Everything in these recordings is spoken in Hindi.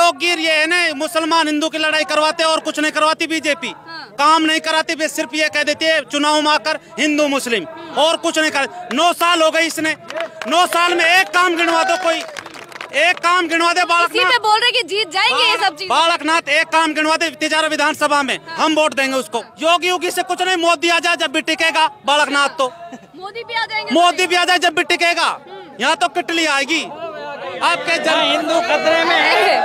योगीर ये है ना, मुसलमान हिंदू की लड़ाई करवाते और कुछ नहीं करवाती बीजेपी। काम नहीं कराती, वे सिर्फ ये कह देती है चुनाव में आकर हिंदू मुस्लिम, और कुछ नहीं कर। 9 साल हो गए इसने, 9 साल में एक काम गिनवा दो, कोई एक काम गिनवा दे। बालकनाथ बोल रहे कि जीत जाएंगे ये सब चीज। बालकनाथ एक काम गिनवा दे तिजारा विधानसभा में, हम वोट देंगे उसको। योगी से कुछ नहीं, मोदी आ जाए जब भी टिकेगा बालकनाथ तो। मोदी भी आ जाएंगे, मोदी भी आ जाए जब भी टिकेगा, यहाँ तो किटली आएगी आपके। हिंदू खतरे में है।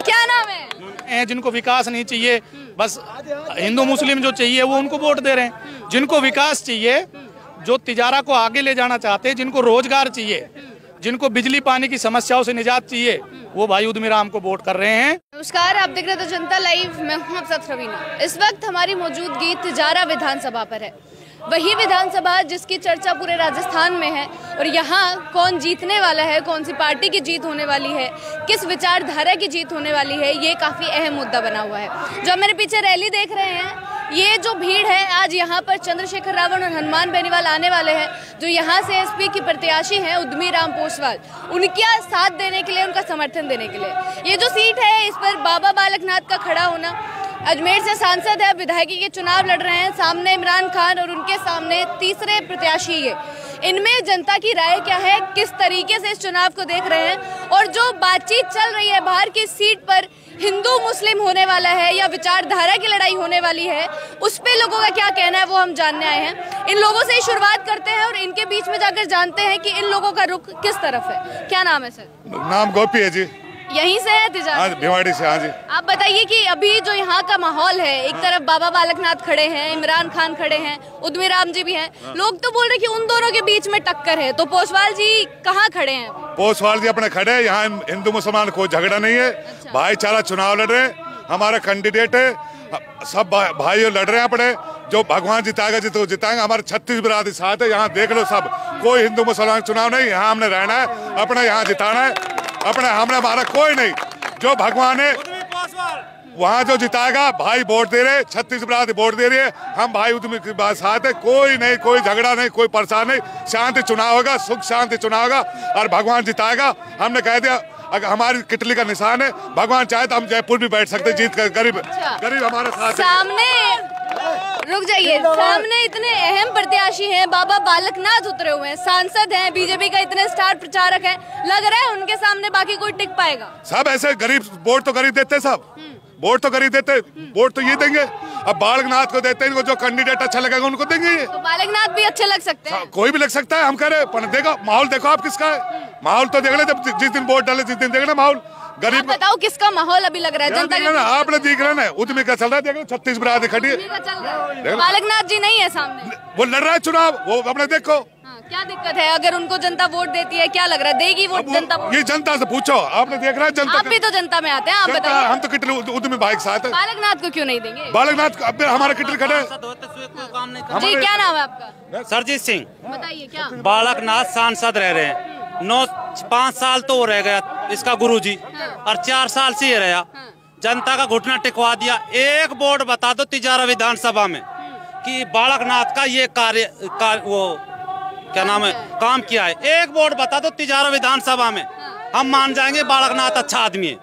क्या नाम है? जिनको विकास नहीं चाहिए, बस हिंदू मुस्लिम जो चाहिए वो उनको वोट दे रहे हैं। जिनको विकास चाहिए, जो तिजारा को आगे ले जाना चाहते हैं, जिनको रोजगार चाहिए, जिनको बिजली पानी की समस्याओं से निजात चाहिए, वो भाई उद्यमीराम को वोट कर रहे हैं। नमस्कार, आप देख रहे थे जनता लाइव, मैं हूं आप साथ रवीना। इस वक्त हमारी मौजूदगी तिजारा विधानसभा पर है, वही विधानसभा जिसकी चर्चा पूरे राजस्थान में है। और यहाँ कौन जीतने वाला है, कौन सी पार्टी की जीत होने वाली है, किस विचारधारा की जीत होने वाली है, ये काफी अहम मुद्दा बना हुआ है। जो मेरे पीछे रैली देख रहे हैं, ये जो भीड़ है, आज यहाँ पर चंद्रशेखर रावण और हनुमान बेनीवाल आने वाले हैं, जो यहाँ से एसपी की प्रत्याशी हैं उद्यमीराम पोसवाल, उनका साथ देने के लिए, उनका समर्थन देने के लिए। ये जो सीट है, इस पर बाबा बालकनाथ का खड़ा होना। अजमेर से सांसद है, विधायकी के चुनाव लड़ रहे हैं, सामने इमरान खान और उनके सामने तीसरे प्रत्याशी है। इनमें जनता की राय क्या है, किस तरीके से इस चुनाव को देख रहे हैं, और जो बातचीत चल रही है बाहर की सीट पर, हिंदू मुस्लिम होने वाला है या विचारधारा की लड़ाई होने वाली है, उस पे लोगों का क्या कहना है, वो हम जानने आए हैं। इन लोगों से ही शुरुआत करते हैं और इनके बीच में जाकर जानते हैं कि इन लोगों का रुख किस तरफ है। क्या नाम है सर? नाम गोपी है जी। यहीं से है तिजारा? हाँ, भिवाड़ी से। हाँ जी। आप बताइए कि अभी जो यहाँ का माहौल है, एक तरफ बाबा बालकनाथ खड़े हैं, इमरान खान खड़े हैं, उद्यमीराम जी भी हैं, लोग तो बोल रहे कि उन दोनों के बीच में टक्कर है, तो पोसवाल जी कहाँ खड़े हैं? पोसवाल जी अपने खड़े, यहाँ हिंदू मुसलमान कोई झगड़ा नहीं है। अच्छा। भाईचारा चुनाव लड़ रहे हैं, हमारा कैंडिडेट है, सब भाई लड़ रहे हैं अपने। जो भगवान जिताएगा जिताएंगे। हमारे 36 बिरादरी साथ है, यहाँ देख लो सब, कोई हिंदू मुसलमान चुनाव नहीं। यहाँ हमने रहना है, अपने यहाँ जिताना है, अपने हमने हमारा कोई नहीं। जो भगवान है वहाँ जो जिताएगा, भाई वोट दे रहे, 36 बिरादरी वोट दे रही है, हम भाई उद्यमी के बात साथ है। कोई नहीं, कोई झगड़ा नहीं, कोई परेशान नहीं, शांति चुनाव होगा, सुख शांति चुनाव होगा और भगवान जिताएगा। हमने कह दिया, अगर हमारी किटली का निशान है, भगवान चाहे तो हम जयपुर भी बैठ सकते, जीत कर। गरीब हमारे साथ सामने रुक जाइए, सामने इतने अहम प्रत्याशी हैं, बाबा बालकनाथ उतरे हुए हैं, सांसद हैं, बीजेपी का इतने स्टार प्रचारक हैं, लग रहा है उनके सामने बाकी कोई टिक पाएगा? सब ऐसे गरीब वोट तो गरीब देते, सब वोट तो गरीब देते, वोट तो ये देंगे। अब बालकनाथ को देते हैं, इनको जो कैंडिडेट अच्छा लगेगा उनको देंगे। तो बालकनाथ भी अच्छे लग सकते हैं, कोई भी लग सकता है, हम कह रहे हैं। देखो माहौल, देखो आप किसका है माहौल, तो देखना जब जिस दिन वोट डाले, जिस दिन देखना माहौल। गरीब बताओ किसका माहौल अभी लग रहा है जनता का? आपने देख रहे ना, उद्यमी का चल रहा है, देख लो 36 बिरादरी खड़ी है। बालकनाथ जी नहीं है सामने, वो लड़ रहा है चुनाव, वो अपने देखो। क्या दिक्कत है अगर उनको जनता वोट देती है? क्या लग रहा है, देगी वोट जनता? ये जनता से पूछो, आपने देख रहा है जनता। आप भी तो जनता में आते हैं, आप बताइए। हम तो किटली उद्यमी भाई के साथ है। बालकनाथ को क्यों नहीं देंगे? बालकनाथ अब हमारा किटली खड़े। जी, क्या नाम है आपका? सरजीत सिंह। बताइए क्या? बालकनाथ सांसद रह रहे हैं, 5 साल तो रह गया इसका गुरुजी, और 4 साल से ये रहा। जनता का घुटना टिकवा दिया। एक वोट बता दो तिजारा विधानसभा में कि बालकनाथ का ये कार्य वो क्या नाम है, काम किया है। एक वोट बता दो तिजारा विधानसभा में, हम मान जाएंगे बालकनाथ अच्छा आदमी है।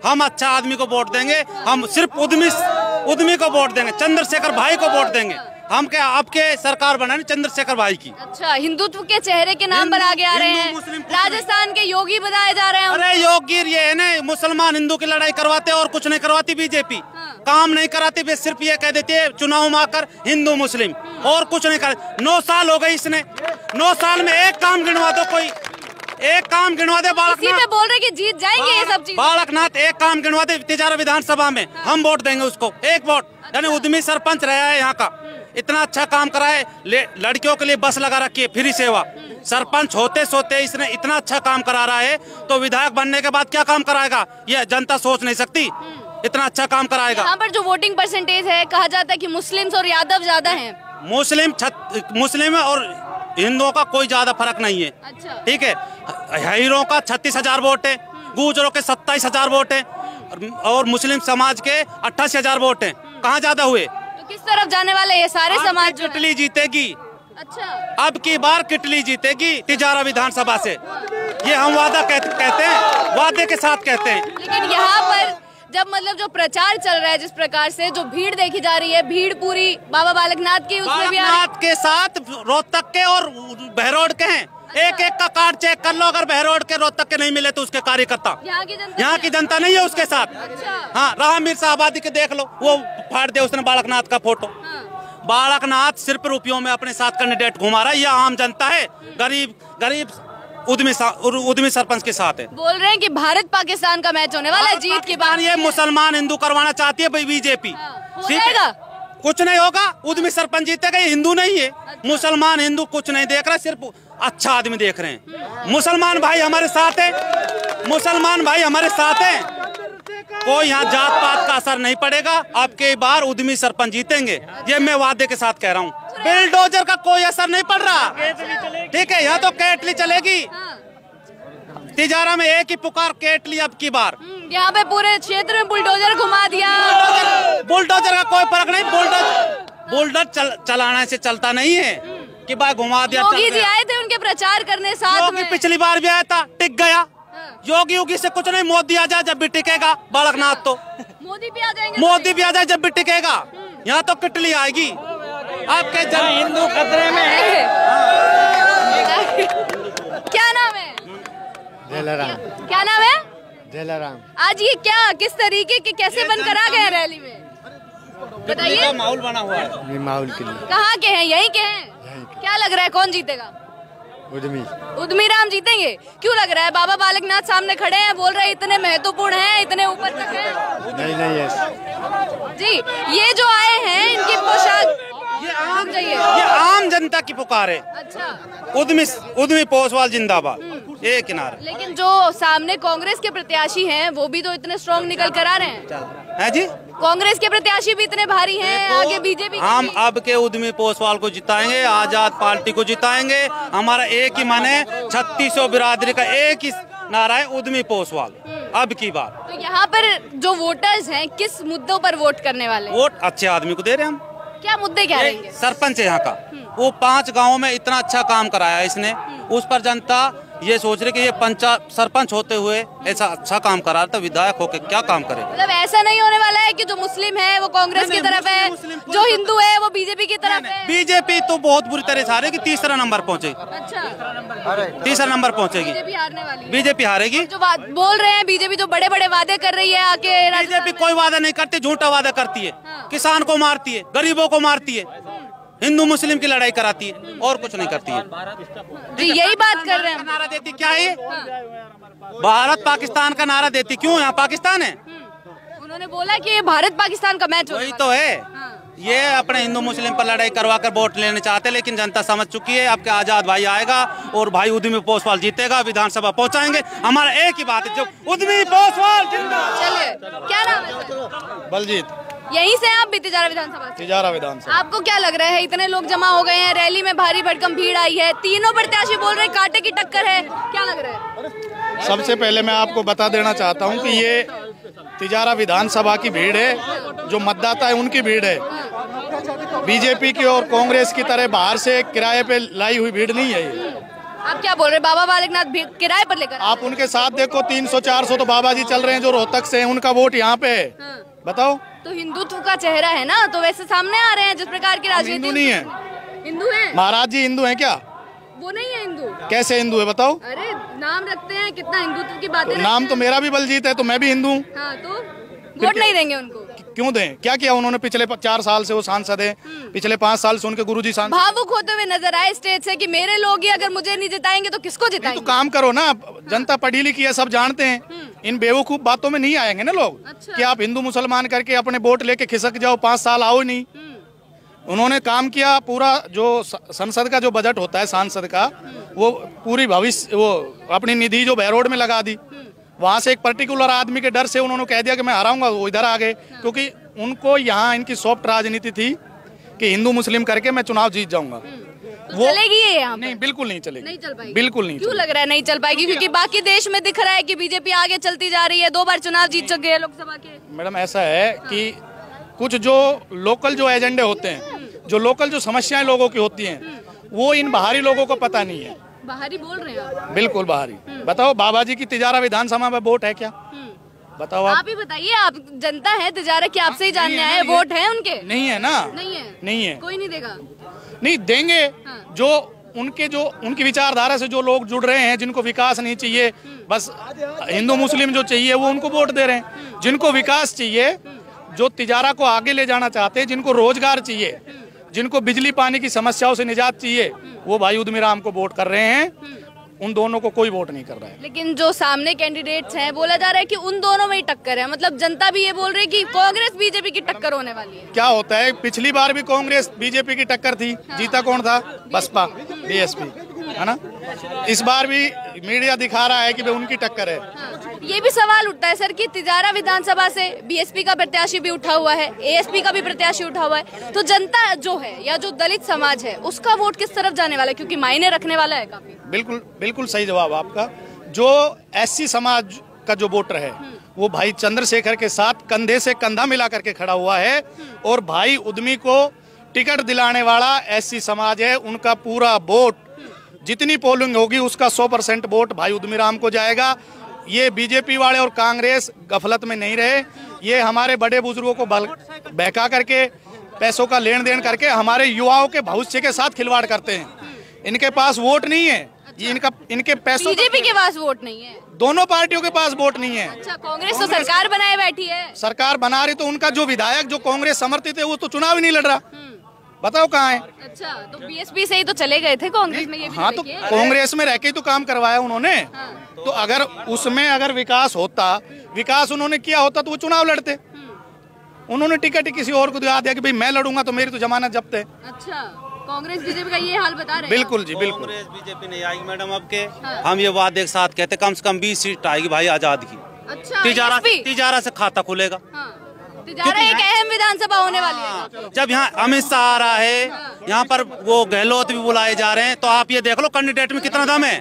हम अच्छा आदमी को वोट देंगे, हम सिर्फ उद्यमी को वोट देंगे, चंद्रशेखर भाई को वोट देंगे। हम क्या आपके सरकार बनाने चंद्रशेखर भाई की। अच्छा, हिंदुत्व के चेहरे के नाम पर आगे आ रहे हैं, राजस्थान के योगी बनाए जा रहे हैं। अरे योगीर ये है ना, मुसलमान हिंदू की लड़ाई करवाते और कुछ नहीं करवाती बीजेपी। काम नहीं कराती, वे सिर्फ ये कह देती है चुनाव में आकर हिंदू मुस्लिम, और कुछ नहीं कर। 9 साल हो गए इसने, 9 साल में एक काम गिनवा दो, कोई एक काम गिनवा दे। बालकनाथ बोल रहे कि जीत जाएंगे ये सब चीज। बालकनाथ एक काम गिनवा दे तिजारा विधानसभा में, हम वोट देंगे उसको, एक वोट। यानी उद्यमी सरपंच रहा है यहाँ का, इतना अच्छा काम करा है, लड़कियों के लिए बस लगा रखी है, फ्री सेवा। सरपंच होते सोते इसने इतना अच्छा काम करा रहा है, तो विधायक बनने के बाद क्या काम कराएगा ये जनता सोच नहीं सकती। इतना अच्छा काम कराएगा। यहाँ पर जो वोटिंग परसेंटेज है, कहा जाता है कि मुस्लिम्स और यादव ज्यादा हैं। मुस्लिम और हिंदुओं का कोई ज्यादा फर्क नहीं है। अच्छा। ठीक है, हीरों का 36,000 वोट है, गुजरों के 27,000 वोट है, और मुस्लिम समाज के 88,000 वोट है। कहाँ ज्यादा हुए? किस तरफ जाने वाले ये सारे समाज? किटली जीतेगी। अच्छा, अब की बार किटली जीतेगी तिजारा विधानसभा से, ये हम वादा कहते हैं। वादे के साथ कहते हैं। लेकिन यहाँ पर जब मतलब जो प्रचार चल रहा है, जिस प्रकार से जो भीड़ देखी जा रही है, भीड़ पूरी बाबा बालकनाथ की उसमें भी बालकनाथ के साथ रोहतक के और बहरोड के हैं। एक एक का कार्ड चेक कर लो, अगर बहरोड के रोहतक के नहीं मिले तो उसके कार्यकर्ता यहाँ की जनता नहीं है उसके साथ। हाँ, राम मिर्जा आबादी के देख लो, वो फाड़ दे उसने बालकनाथ का फोटो। बालकनाथ सिर्फ रुपयों में अपने साथ कैंडिडेट घुमा रहा है। यह आम जनता है, गरीब उद्यमी सरपंच के साथ है। बोल रहे हैं कि भारत पाकिस्तान का मैच होने वाला है, जीत के बाद ये मुसलमान हिंदू करवाना चाहती है बीजेपी। ठीक है, कुछ नहीं होगा, उद्यमी सरपंच जीतेगा। ये हिंदू नहीं है, मुसलमान हिंदू कुछ नहीं देख रहा, सिर्फ अच्छा आदमी देख रहे हैं। मुसलमान भाई हमारे साथ है, मुसलमान भाई हमारे साथ है। कोई यहाँ जात पात का असर नहीं पड़ेगा। आपके बार उद्यमी सरपंच जीतेंगे, ये मैं वादे के साथ कह रहा हूँ। बिल्डोजर का कोई असर नहीं पड़ रहा, ठीक है। यहाँ तो केटली चलेगी। तिजारा में एक ही पुकार, केटली अब की बार। यहाँ पे पूरे क्षेत्र में बुलडोजर घुमा दिया। बुलडोजर का कोई फर्क नहीं, बुलडोजर चलाने से चलता नहीं है कि भाई घुमा दिया। योगी जी आए थे उनके प्रचार करने साथ में। पिछली बार भी आया था, टिक गया। योगी से कुछ नहीं, मोदी आ जाए जब भी टिकेगा बालकनाथ तो। मोदी भी आ जाएंगे, मोदी भी आ जाए जब भी टिकेगा। यहाँ तो किटली आएगी। आपके जन हिंदू खतरे में है। क्या नाम है? जलाराम। क्या नाम है? जलाराम। आज ये क्या, किस तरीके के, कैसे बनकर आ गए रैली में, बताइए। माहौल बना हुआ है। माहौल के लिए। कहाँ के हैं? यहीं के हैं। क्या लग रहा है कौन जीतेगा? उद्यमी राम जीतेंगे। क्यों लग रहा है? बाबा बालकनाथ सामने खड़े हैं, बोल रहे हैं इतने महत्वपूर्ण हैं, इतने ऊपर तक हैं। नहीं जी, ये जो आए हैं इनकी पोशाक, ये आम जनता की पुकार है। अच्छा, उद्यमी पोसवाल जिंदाबाद, ये किनारे। लेकिन जो सामने कांग्रेस के प्रत्याशी हैं वो भी तो इतने स्ट्रॉन्ग निकल कर आ रहे हैं जी। कांग्रेस के प्रत्याशी भी इतने भारी हैं, आगे बीजेपी। हम अब के उद्यमी पोसवाल को जिताएंगे, आजाद पार्टी को जिताएंगे। हमारा एक ही मन है, 3600 बिरादरी का एक ही नारा है, उद्यमी पोसवाल अब की बार। तो यहाँ पर जो वोटर्स हैं किस मुद्दों पर वोट करने वाले? वोट अच्छे आदमी को दे रहे हैं हम। क्या मुद्दे क्या रहेंगे? सरपंच है यहाँ का, वो 5 गाँव में इतना अच्छा काम कराया इसने, उस पर जनता ये सोच रही कि ये सरपंच होते हुए ऐसा अच्छा काम करा तो विधायक होके क्या काम करे। मतलब ऐसा नहीं होने वाला है कि जो मुस्लिम है वो कांग्रेस की तरफ है, जो हिंदू है वो बीजेपी की तरफ है। बीजेपी तो बहुत बुरी तरह से हारेगी, तीसरा नंबर पहुँचे। अच्छा, तीसरा नंबर पहुँचेगी। बीजेपी हारने वाली है। बीजेपी हारेगी। जो बोल रहे हैं बीजेपी जो बड़े बड़े वादे कर रही है आके, बीजेपी कोई वादा नहीं करती, झूठा वादा करती है। किसान को मारती है, गरीबों को मारती है, हिंदू मुस्लिम की लड़ाई कराती है और कुछ नहीं करती है। जी, यही बात कर रहे हैं। नारा देती क्या है? भारत पाकिस्तान का नारा देती। क्यों? यहाँ पाकिस्तान है। उन्होंने बोला कि ये भारत पाकिस्तान का मैच वही तो है। ये अपने हिंदू मुस्लिम पर लड़ाई करवा कर वोट लेने चाहते, लेकिन जनता समझ चुकी है। आपके आजाद भाई आएगा और भाई उद्यमी पोसवाल जीतेगा, विधानसभा पहुंचाएंगे। हमारा एक ही बात है, जो उद्यमी पोसवाल जिंदाबाद। चलिए, क्या नाम है? बलजीत। यहीं से आप भी तिजारा विधानसभा से? तिजारा विधानसभा। आपको क्या लग रहा है, इतने लोग जमा हो गए हैं, रैली में भारी भरकम भीड़ आई है, तीनों प्रत्याशी बोल रहे हैं कांटे की टक्कर है, क्या लग रहा है? सबसे पहले मैं आपको बता देना चाहता हूं कि ये तिजारा विधानसभा की भीड़ है, जो मतदाता है उनकी भीड़ है। बीजेपी की और कांग्रेस की तरह बाहर से किराए पे लाई हुई भीड़ नहीं है ये। आप क्या बोल रहे हैं? बाबा बालकनाथ किराए पर लेकर? आप उनके साथ देखो, 300-400 तो बाबा जी चल रहे हैं जो रोहतक से हैं, उनका वोट यहाँ पे है। बताओ। तो हिंदुत्व का चेहरा है ना, तो वैसे सामने आ रहे हैं जिस प्रकार की राजनीति। हिंदू नहीं है। हिंदू है? महाराज जी हिंदू हैं क्या? वो नहीं है हिंदू। कैसे हिंदू है बताओ? अरे नाम रखते हैं, कितना हिंदुत्व की बातें। नाम तो मेरा भी बलजीत है, तो मैं भी हिंदू हूँ। हाँ, तो वोट नहीं देंगे उनको? क्यों दें? क्या किया उन्होंने? पिछले 4 साल से वो सांसद है, पिछले 5 साल से उनके गुरुजी सांसद। भावुक होते हुए नजर आए स्टेज से कि मेरे लोग ही अगर मुझे नहीं जिताएंगे तो किसको जिताएंगे? तो काम करो ना, जनता पढ़ी लिखी है, सब जानते हैं। इन बेवकूफ बातों में नहीं आएंगे ना लोग। अच्छा। कि आप हिंदू मुसलमान करके अपने वोट लेके खिसक जाओ, 5 साल आओ नहीं। उन्होंने काम किया पूरा, जो संसद का जो बजट होता है सांसद का, वो पूरी भविष्य वो अपनी निधि जो बहरोड में लगा दी। वहां से एक पर्टिकुलर आदमी के डर से उन्होंने कह दिया कि मैं हराऊंगा, वो इधर आ गए। क्योंकि उनको यहाँ इनकी सॉफ्ट राजनीति थी कि हिंदू मुस्लिम करके मैं चुनाव जीत जाऊंगा। तो वो चलेगी ये यहाँ? नहीं, बिल्कुल नहीं चलेगी। नहीं चल पाएगी? बिल्कुल नहीं। क्यों लग रहा है नहीं चल पाएगी? क्योंकि बाकी देश में दिख रहा है कि बीजेपी आगे चलती जा रही है, 2 बार चुनाव जीत चुके हैं लोकसभा के। मैडम ऐसा है कि कुछ जो लोकल जो एजेंडे होते हैं, जो लोकल जो समस्याएं लोगों की होती हैं, वो इन बाहरी लोगों को पता नहीं है। बाहरी बोल रहे हैं आप? बिल्कुल बाहरी। बताओ बाबा जी की तिजारा विधानसभा में वोट है क्या? बताओ आप ही बताइए, आप जनता है, तिजारा की आपसे ही जानने आए, वोट है उनके? नहीं है ना, नहीं है, है, कोई नहीं देगा, नहीं देंगे। हाँ। जो उनकी विचारधारा से जो लोग जुड़ रहे हैं, जिनको विकास नहीं चाहिए, बस हिंदू मुस्लिम जो चाहिए वो उनको वोट दे रहे हैं। जिनको विकास चाहिए, जो तिजारा को आगे ले जाना चाहते हैं, जिनको रोजगार चाहिए, जिनको बिजली पानी की समस्याओं से निजात चाहिए, वो भाई उद्यमीराम को वोट कर रहे हैं। उन दोनों को कोई वोट नहीं कर रहा है। लेकिन जो सामने कैंडिडेट्स हैं, बोला जा रहा है कि उन दोनों में ही टक्कर है, मतलब जनता भी ये बोल रही है कि कांग्रेस बीजेपी की टक्कर होने वाली है। क्या होता है, पिछली बार भी कांग्रेस बीजेपी की टक्कर थी, जीता कौन था? बसपा, बीएसपी, है ना। इस बार भी मीडिया दिखा रहा है कि भाई उनकी टक्कर है। हाँ। ये भी सवाल उठता है सर कि तिजारा विधानसभा से बीएसपी का प्रत्याशी भी उठा हुआ है, एएसपी का भी प्रत्याशी उठा हुआ है, तो जनता जो है या जो दलित समाज है उसका वोट किस तरफ जाने वाला है, क्योंकि मायने रखने वाला है काफी। बिल्कुल बिल्कुल सही जवाब आपका। जो एससी समाज का जो वोटर है वो भाई चंद्रशेखर के साथ कंधे से कंधा मिला करके खड़ा हुआ है, और भाई उद्यमी को टिकट दिलाने वाला एससी समाज है। उनका पूरा वोट, जितनी पोलिंग होगी उसका 100% वोट भाई उद्यमीराम को जाएगा। ये बीजेपी वाले और कांग्रेस गफलत में नहीं रहे। ये हमारे बड़े बुजुर्गों को बहका करके, पैसों का लेन देन करके हमारे युवाओं के भविष्य के साथ खिलवाड़ करते हैं। इनके पास वोट नहीं है। ये इनके पैसों, बीजेपी के पास वोट नहीं है, दोनों पार्टियों के पास वोट नहीं है। अच्छा, कांग्रेस तो सरकार बनाए बैठी है। सरकार बना रही, तो उनका जो विधायक जो कांग्रेस समर्थित है वो तो चुनाव ही नहीं लड़ रहा। बताओ कहाँ है? अच्छा, तो बीएसपी से ही तो चले गए थे कांग्रेस में, ये भी हाँ, तो कांग्रेस में रह के तो काम करवाया उन्होंने। तो अगर उसमें अगर विकास होता, विकास उन्होंने किया होता तो वो चुनाव लड़ते। उन्होंने टिकट किसी और को दिया कि भाई मैं लड़ूंगा तो मेरी तो जमानत जब्त है। अच्छा, कांग्रेस बीजेपी का ये हाल बता रहे हैं? बिल्कुल जी, बिल्कुल। कांग्रेस बीजेपी नहीं आएगी मैडम अब के। हम ये बात एक साथ कहते, कम से कम 20 सीट आएगी भाई आजाद की। अच्छा, तिजारा से खाता खुलेगा। तिजारा एक अहम विधानसभा होने वाली है। जब यहाँ अमित शाह आ रहा है, यहाँ पर वो गहलोत भी बुलाए जा रहे हैं, तो आप ये देख लो कैंडिडेट में कितना दम है।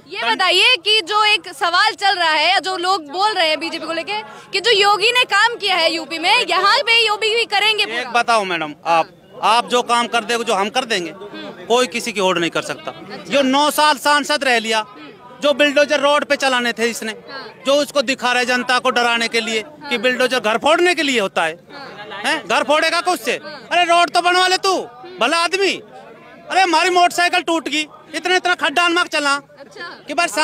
ये बताइए कि जो एक सवाल चल रहा है, जो लोग बोल रहे हैं बीजेपी को लेके कि जो योगी ने काम किया है यूपी में, यहाँ पे योगी भी करेंगे। एक बताओ मैडम, आप जो काम कर देंगे, जो हम कर देंगे, कोई किसी की होड़ नहीं कर सकता। जो 9 साल सांसद रह लिया, जो बिल्डोजर रोड पे चलाने थे इसने, जो उसको दिखा रहे जनता को डराने के लिए कि बिल्डोजर घर फोड़ने के लिए होता है, घर फोड़ेगा कुछ से? अरे रोड तो बनवा ले तू, भला आदमी। अरे हमारी मोटरसाइकिल टूट गई, इतना खड्डा मार्ग चला कि बस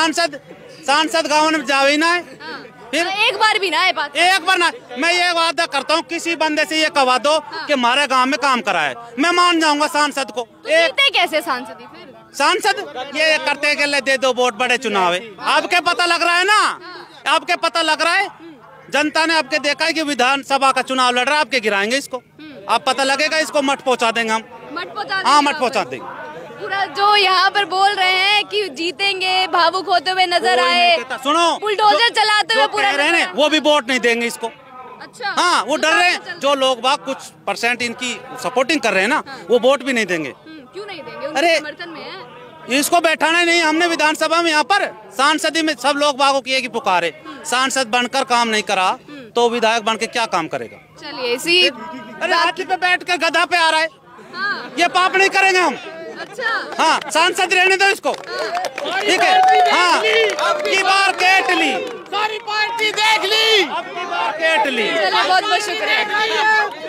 सांसद गाँव में जावे ही ना है। फिर एक बार भी ना है बात, एक बार ना। मैं ये वादा करता हूँ, किसी बंदे से ये कहा दो कि हमारे गांव में काम करा है, मैं मान जाऊंगा सांसद को। तो जीते कैसे सांसद? फिर सांसद ये करते के लिए दे दो वोट, बड़े चुनाव है। आपके पता लग रहा है ना, आपके पता लग रहा है, जनता ने आपके देखा है कि विधानसभा का चुनाव लड़ रहा है, आपके गिराएंगे इसको। आप पता लगेगा, इसको मठ पहुँचा देंगे हम। हाँ, मठ पहुँचा देंगे। पूरा जो यहाँ पर बोल रहे हैं कि जीतेंगे, भावुक होते हुए नजर आए, सुनो, बुलडोजर चलाते हुए पूरा रहे हैं, वो भी वोट नहीं देंगे इसको। अच्छा, हाँ, वो डर रहे हैं। जो लोग बाग कुछ % इनकी सपोर्टिंग कर रहे हैं ना, वो वोट भी नहीं देंगे। क्यों नहीं देंगे? अरे समर्थन में है। इसको बैठाना नहीं, हमने विधानसभा में यहाँ पर सांसदी में सब लोग बागों की एक ही पुकार है, सांसद बनकर काम नहीं करा तो विधायक बन के क्या काम करेगा? चलिए, इसी अरे हाथी पे बैठ कर गधा पे आ रहा है। ये पाप नहीं करेंगे हम। अच्छा, हाँ, सांसद रहने दो इसको, ठीक है। हाँ, अब की बार केट ली, सारी पार्टी देख ली, अब की बार केट ली। चलो, बहुत बहुत शुक्रिया।